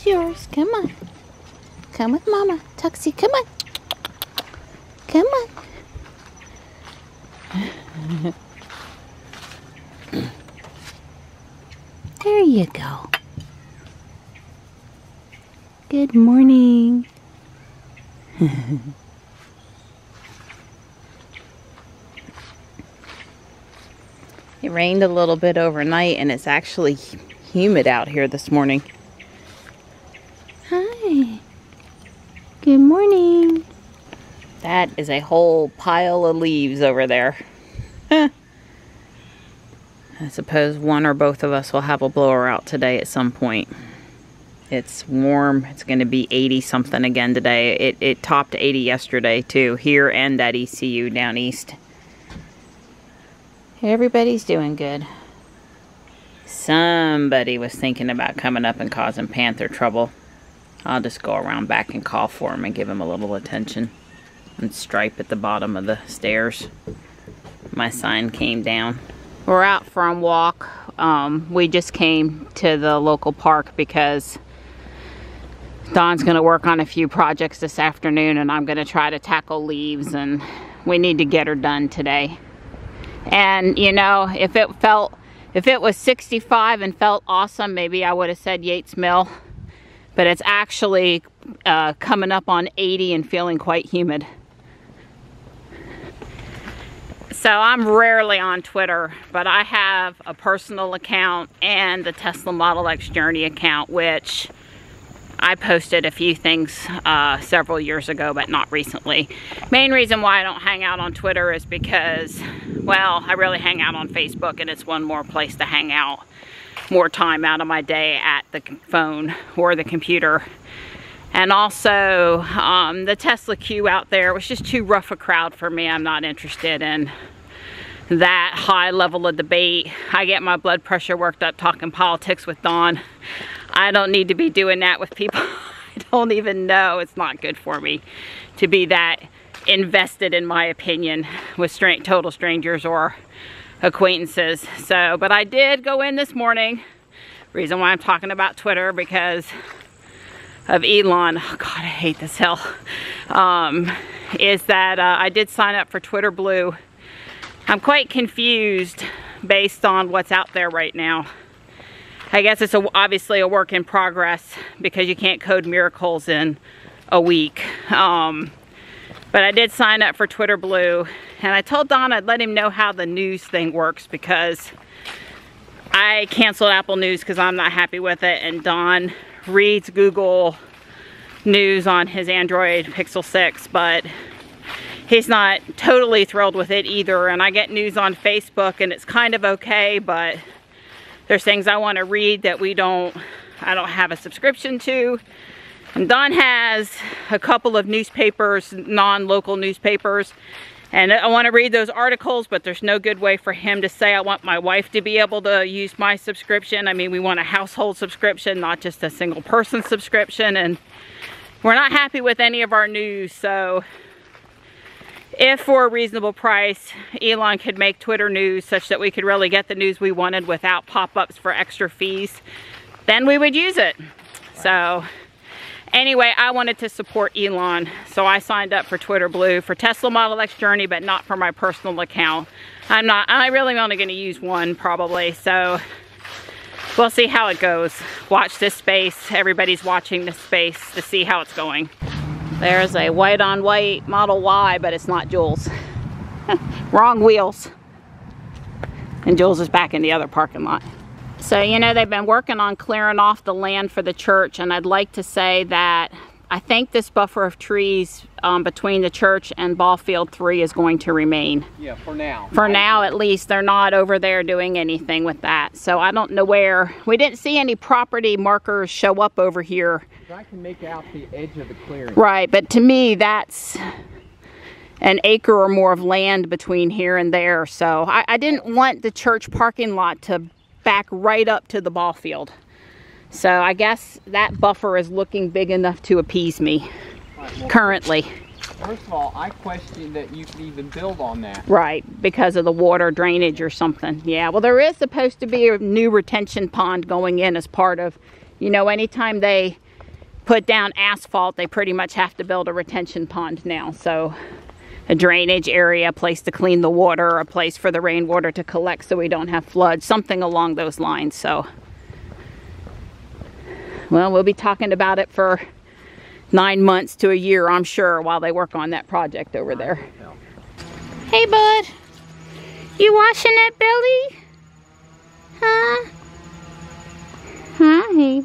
is yours. Come on. Come with Mama. Tuxie, come on. Come on. There you go. Good morning. It rained a little bit overnight and it's actually humid out here this morning. Hi. Good morning. That is a whole pile of leaves over there. I suppose one or both of us will have a blower out today at some point. It's warm. It's going to be 80 something again today. It topped 80 yesterday too, here and at ECU down east. Everybody's doing good. Somebody was thinking about coming up and causing Panther trouble. I'll just go around back and call for him and give him a little attention. And Stripe at the bottom of the stairs. My sign came down. We're out for a walk. We just came to the local park because Dawn's going to work on a few projects this afternoon and I'm going to try to tackle leaves, and we need to get her done today. And you know, if it was 65 and felt awesome, maybe I would have said Yates Mill, but it's actually coming up on 80 and feeling quite humid. So I'm rarely on Twitter, but I have a personal account and the TeslaModelXJourney account, which I posted a few things several years ago, but not recently. Main reason why I don't hang out on Twitter is because, well, I really hang out on Facebook, and it's one more place to hang out more time out of my day at the phone or the computer. And also, the Tesla queue out there was just too rough a crowd for me. I'm not interested in that high level of debate. I get my blood pressure worked up talking politics with Dawn. I don't need to be doing that with people I don't even know. It's not good for me to be that invested in my opinion with total strangers or acquaintances. So, but I did go in this morning. Reason why I'm talking about Twitter, because of Elon. Oh God, I hate this hill. Is that I did sign up for Twitter Blue. I'm quite confused based on what's out there right now. I guess it's obviously a work in progress because you can't code miracles in a week. But I did sign up for Twitter Blue, and I told Don I'd let him know how the news thing works because I canceled Apple News because I'm not happy with it, and Don reads Google News on his Android Pixel 6, but he's not totally thrilled with it either. And I get news on Facebook and it's kind of okay, but there's things I want to read that I don't have a subscription to. And Don has a couple of newspapers, non-local newspapers, and I want to read those articles, but there's no good way for him to say I want my wife to be able to use my subscription. I mean, we want a household subscription, not just a single person subscription, and we're not happy with any of our news. So if for a reasonable price, Elon could make Twitter news such that we could really get the news we wanted without pop-ups for extra fees, then we would use it. So anyway, I wanted to support Elon, so I signed up for Twitter Blue for TeslaModelXJourney, but not for my personal account. I'm really only going to use one probably, so we'll see how it goes. Watch this space. Everybody's watching this space to see how it's going. There's a white on white Model Y, but it's not Jules. Wrong wheels. And Jules is back in the other parking lot. So, you know, they've been working on clearing off the land for the church, and I'd like to say that I think this buffer of trees between the church and ball field 3 is going to remain. Yeah, for now. For now, at least. They're not over there doing anything with that. So I don't know where. We didn't see any property markers show up over here. I can make out the edge of the clearing. Right, but to me, that's an acre or more of land between here and there. So I didn't want the church parking lot to back right up to the ball field. So I guess that buffer is looking big enough to appease me currently. First of all, I question that you can even build on that. Right, because of the water drainage or something. Yeah, well, there is supposed to be a new retention pond going in as part of, you know, anytime they put down asphalt, they pretty much have to build a retention pond now. So a drainage area, a place to clean the water, a place for the rainwater to collect so we don't have floods, something along those lines. So, well, we'll be talking about it for 9 months to a year, I'm sure, while they work on that project over there. Hey, bud. You washing that belly? Huh? Hi.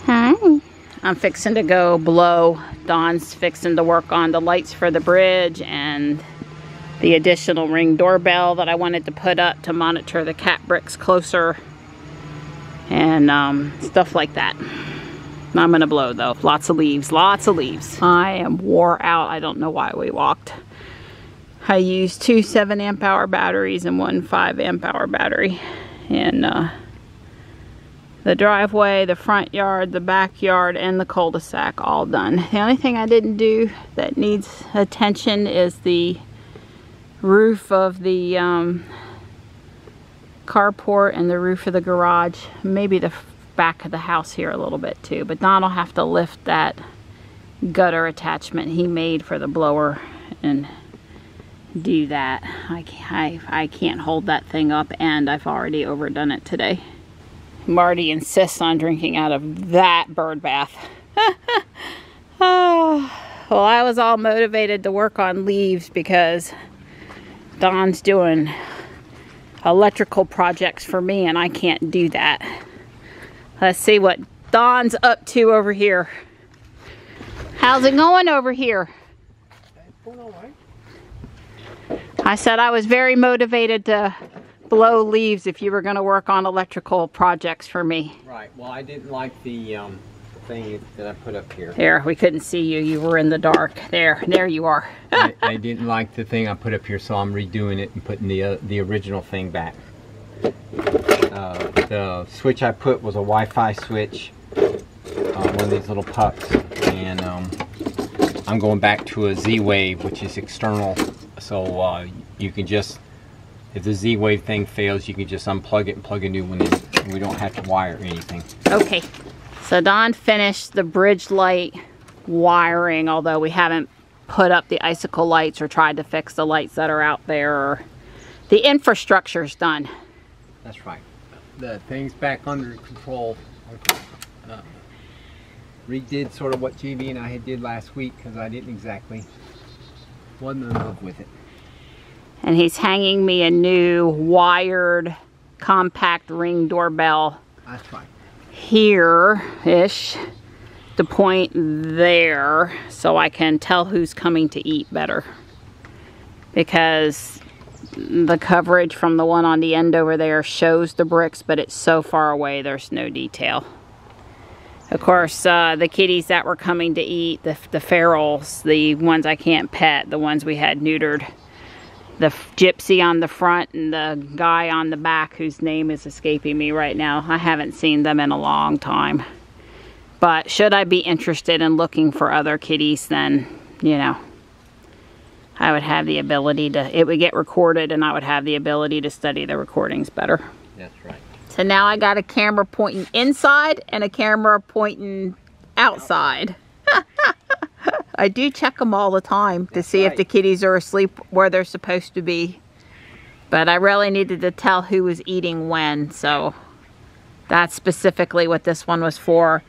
Hi. I'm fixing to go blow. Dawn's fixing to work on the lights for the bridge and the additional Ring doorbell that I wanted to put up to monitor the cat bricks closer and stuff like that. I'm gonna blow though. Lots of leaves, lots of leaves. I am wore out. I don't know why we walked. I used 2 7-amp-hour batteries and 1 5-amp-hour battery. And the driveway, the front yard, the backyard, and the cul-de-sac all done. The only thing I didn't do that needs attention is the roof of the carport and the roof of the garage. Maybe the back of the house here a little bit too. But Don will have to lift that gutter attachment he made for the blower and do that. I can't hold that thing up, and I've already overdone it today. Marty insists on drinking out of that bird bath. Oh, well, I was all motivated to work on leaves because Don's doing electrical projects for me and I can't do that. Let's see what Don's up to over here. How's it going over here? I said I was very motivated to blow leaves if you were going to work on electrical projects for me. Right. Well, I didn't like the thing that I put up here. There, we couldn't see you. You were in the dark. There you are. I didn't like the thing I put up here, so I'm redoing it and putting the original thing back. The switch I put was a Wi-Fi switch, one of these little pucks, and I'm going back to a Z-Wave, which is external, so you can just, if the Z-Wave thing fails, you can just unplug it and plug a new one in, and we don't have to wire anything. Okay, so Don finished the bridge light wiring, although we haven't put up the icicle lights or tried to fix the lights that are out there. Or the infrastructure's done. That's right. The thing's back under control. Redid sort of what GB and I had did last week because I wasn't in love with it. And he's hanging me a new wired compact Ring doorbell. That's right. Here-ish, to point there, so I can tell who's coming to eat better. Because the coverage from the one on the end over there shows the bricks, but it's so far away there's no detail. Of course, the kitties that were coming to eat, the ferals, the ones I can't pet, the ones we had neutered, the gypsy on the front and the guy on the back whose name is escaping me right now. I haven't seen them in a long time. But should I be interested in looking for other kitties, then, you know, I would have the ability to, it would get recorded and I would have the ability to study the recordings better. That's right. So now I got a camera pointing inside and a camera pointing outside. I do check them all the time to see if the kitties are asleep where they're supposed to be. But I really needed to tell who was eating when, so that's specifically what this one was for.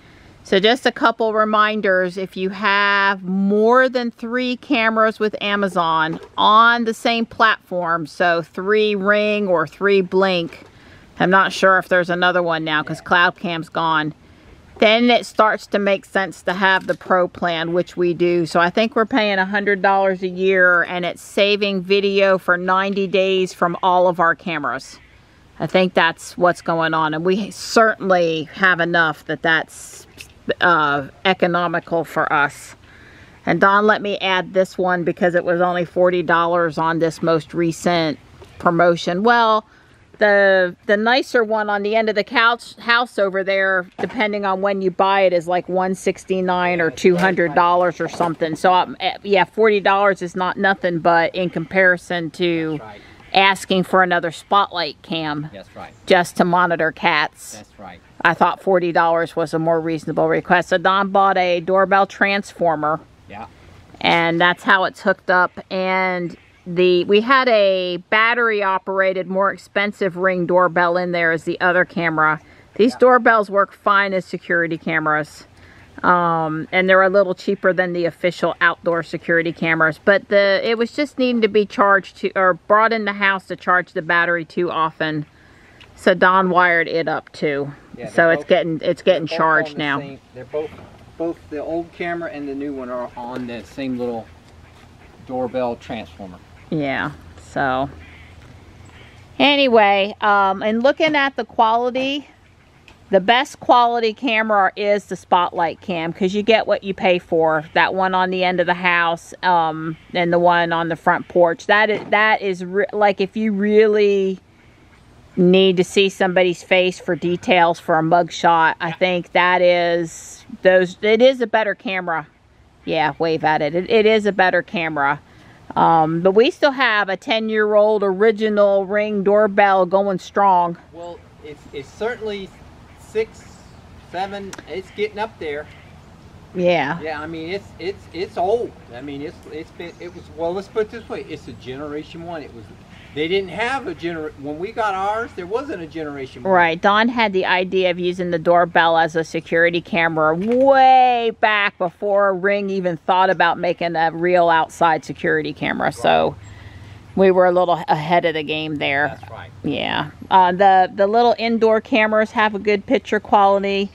So just a couple reminders, if you have more than 3 cameras with Amazon on the same platform, so 3 Ring or 3 Blink, I'm not sure if there's another one now because CloudCam's gone, then it starts to make sense to have the Pro plan, which we do. So I think we're paying $100 a year and it's saving video for 90 days from all of our cameras. I think that's what's going on, and we certainly have enough that's economical for us. And Don let me add this one because it was only $40 on this most recent promotion. Well, the nicer one on the end of the house over there, depending on when you buy it, is like $169 or $200 or something. So yeah, $40 is not nothing, but in comparison to asking for another spotlight cam, That's right. just to monitor cats. That's right. I thought $40 was a more reasonable request. So Don bought a doorbell transformer. Yeah. And that's how it's hooked up. And we had a battery operated, more expensive Ring doorbell in there as the other camera. These doorbells work fine as security cameras. And they're a little cheaper than the official outdoor security cameras. But it was just needing to be charged or brought in the house to charge the battery too often. So Don wired it up too. Yeah, so it's getting charged now. They're both the old camera and the new one are on that same little doorbell transformer. Yeah. So anyway, and looking at the quality, the best quality camera is the Spotlight cam, because you get what you pay for. That one on the end of the house, and the one on the front porch. That is like, if you really need to see somebody's face for details for a mug shot, I think that is it is a better camera. Yeah, wave at it. It is a better camera. But we still have a 10-year-old original Ring doorbell going strong. Well, it's certainly 6, 7. It's getting up there. Yeah. Yeah, I mean it's old. I mean well, let's put it this way. It's a generation 1. They didn't have when we got ours, there wasn't a generation 1. Right. Don had the idea of using the doorbell as a security camera way back before Ring even thought about making a real outside security camera. Right. So we were a little ahead of the game there. That's right. Yeah. The little indoor cameras have a good picture quality.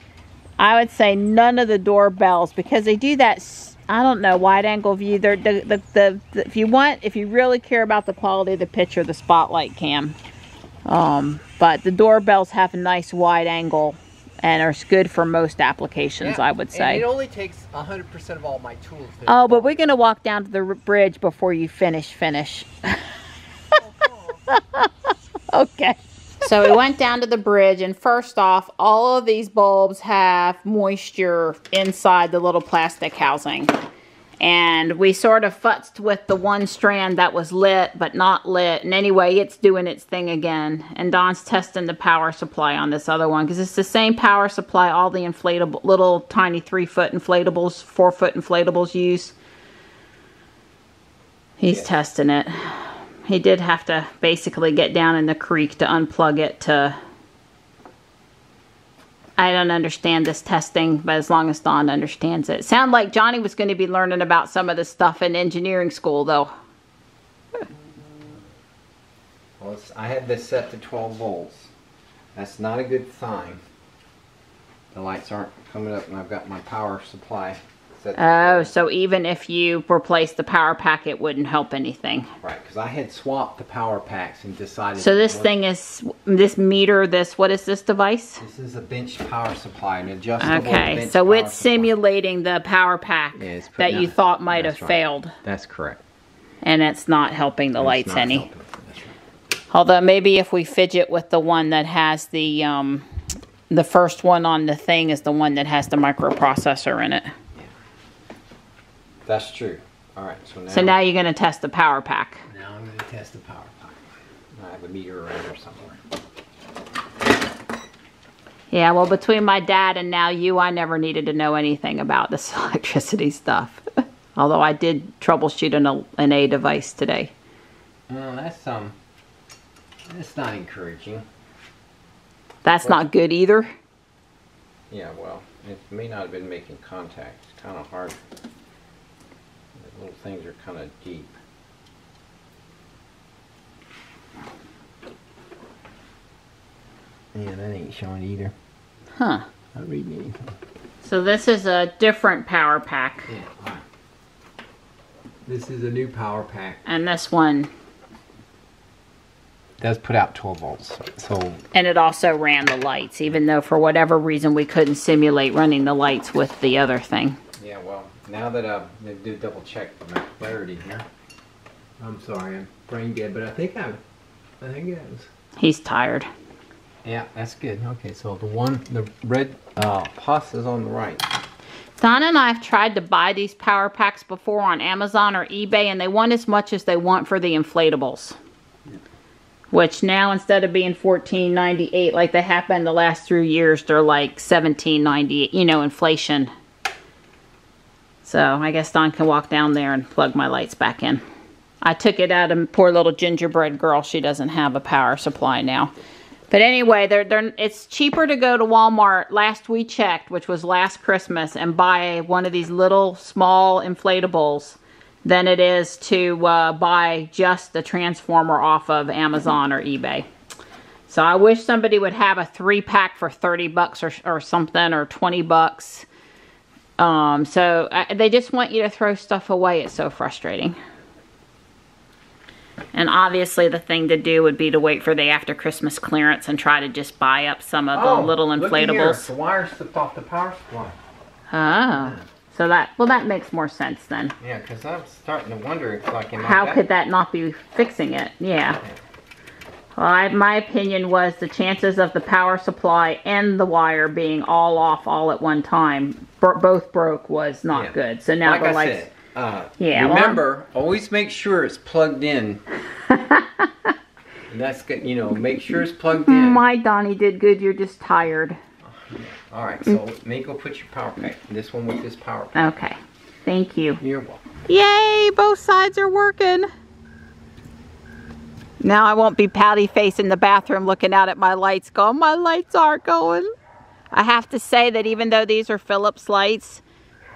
I would say none of the doorbells, because they do that, I don't know, wide angle view. If you really care about the quality of the picture, the Spotlight cam. But the doorbells have a nice wide angle and are good for most applications, I would say. And it only takes 100% of all my tools. Oh, but we're gonna walk down to the bridge before you finish. Okay. So we went down to the bridge, and first off, all of these bulbs have moisture inside the little plastic housing. And we sort of futzed with the one strand that was lit but not lit. And anyway, it's doing its thing again. And Don's testing the power supply on this other one, because it's the same power supply all the inflatable, little tiny 3-foot inflatables, 4-foot inflatables use. He's testing it. He did have to basically get down in the creek to unplug it to... I don't understand this testing, but as long as Don understands it. It sounded like Johnny was going to be learning about some of this stuff in engineering school, though. Well, I had this set to 12 volts. That's not a good sign. The lights aren't coming up, and I've got my power supply. Oh, so even if you replace the power pack, it wouldn't help anything. Right, because I had swapped the power packs and decided... So this thing is, this meter, what is this device? This is a bench power supply, an adjustable Okay, so it's simulating the power pack that you thought might have failed. That's correct. And it's not helping the lights any. Although maybe if we fidget with the one that has the first one on the thing is the one that has the microprocessor in it. That's true. All right. So now you're going to test the power pack. Now I'm going to test the power pack. I have a meter around here somewhere. Yeah, well, between my dad and now you, I never needed to know anything about this electricity stuff. Although I did troubleshoot an A device today. That's not encouraging. That's not good either. Yeah, well, it may not have been making contact. It's kind of hard. Little things are kind of deep. Yeah, that ain't showing either. Huh. Not reading anything. So this is a different power pack. Yeah, all right. This is a new power pack. And this one does put out 12 volts. And it also ran the lights, even though for whatever reason we couldn't simulate running the lights with the other thing. Yeah, well, now that I do double check my clarity here. I'm sorry, I'm brain dead, but I think it is. He's tired. Yeah, that's good. Okay, so the red pus is on the right. Don and I have tried to buy these power packs before on Amazon or eBay, and they want as much as they want for the inflatables. Yeah. which now instead of being $14.98 like they have been the last 3 years, they're like $17.98, you know, inflation. So I guess Don can walk down there and plug my lights back in. I took it out of poor little gingerbread girl. She doesn't have a power supply now. But anyway, it's cheaper to go to Walmart, last we checked, which was last Christmas, and buy one of these little small inflatables than it is to buy just the transformer off of Amazon or eBay. So I wish somebody would have a 3-pack for 30 bucks or something, or 20 bucks. They just want you to throw stuff away. It's so frustrating. And obviously the thing to do would be to wait for the after Christmas clearance and try to just buy up some of the little inflatables. The wire slipped off the power supply. Oh. So that makes more sense then. Yeah, because I'm starting to wonder, it's like, how could that not be fixing it? Yeah. Well, my opinion was the chances of the power supply and the wire being all off all at one time, both broke, was not good. So now the lights... remember, always make sure it's plugged in. That's good, you know, make sure it's plugged in. My Donnie did good, you're just tired. Alright, so maybe go put your power pack. This one with this power pack. Okay, thank you. You're welcome. Yay, both sides are working. Now I won't be pouty faced in the bathroom looking out at my lights going, my lights aren't going. I have to say that even though these are Philips lights,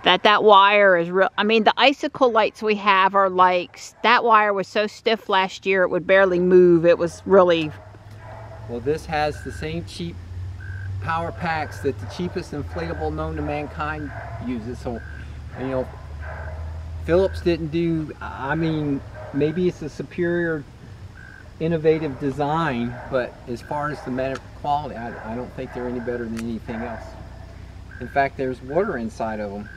that wire is real. I mean, the icicle lights we have are like, that wire was so stiff last year it would barely move. It was really... Well, this has the same cheap power packs that the cheapest inflatable known to mankind uses. So, you know, Philips didn't do, I mean, maybe it's a superior innovative design, but as far as the matter of quality, I don't think they're any better than anything else. In fact, there's water inside of them.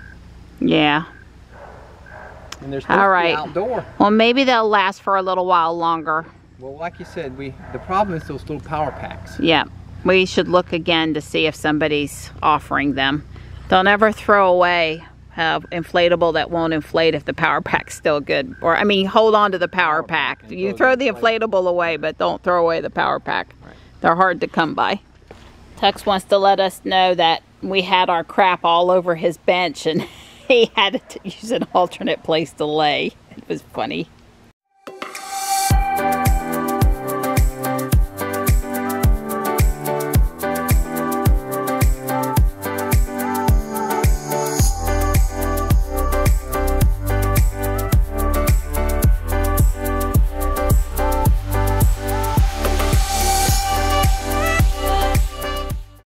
Yeah. And they're supposed to be outdoor. Well, maybe they'll last for a little while longer. Well, like you said, the problem is those little power packs. Yeah. We should look again to see if somebody's offering them. Don't ever throw away inflatable that won't inflate if the power pack's still good. Or, I mean, hold on to the power pack. You throw the inflatable away, but don't throw away the power pack. Right. They're hard to come by. Tux wants to let us know that we had our crap all over his bench and he had to use an alternate place to lay. It was funny.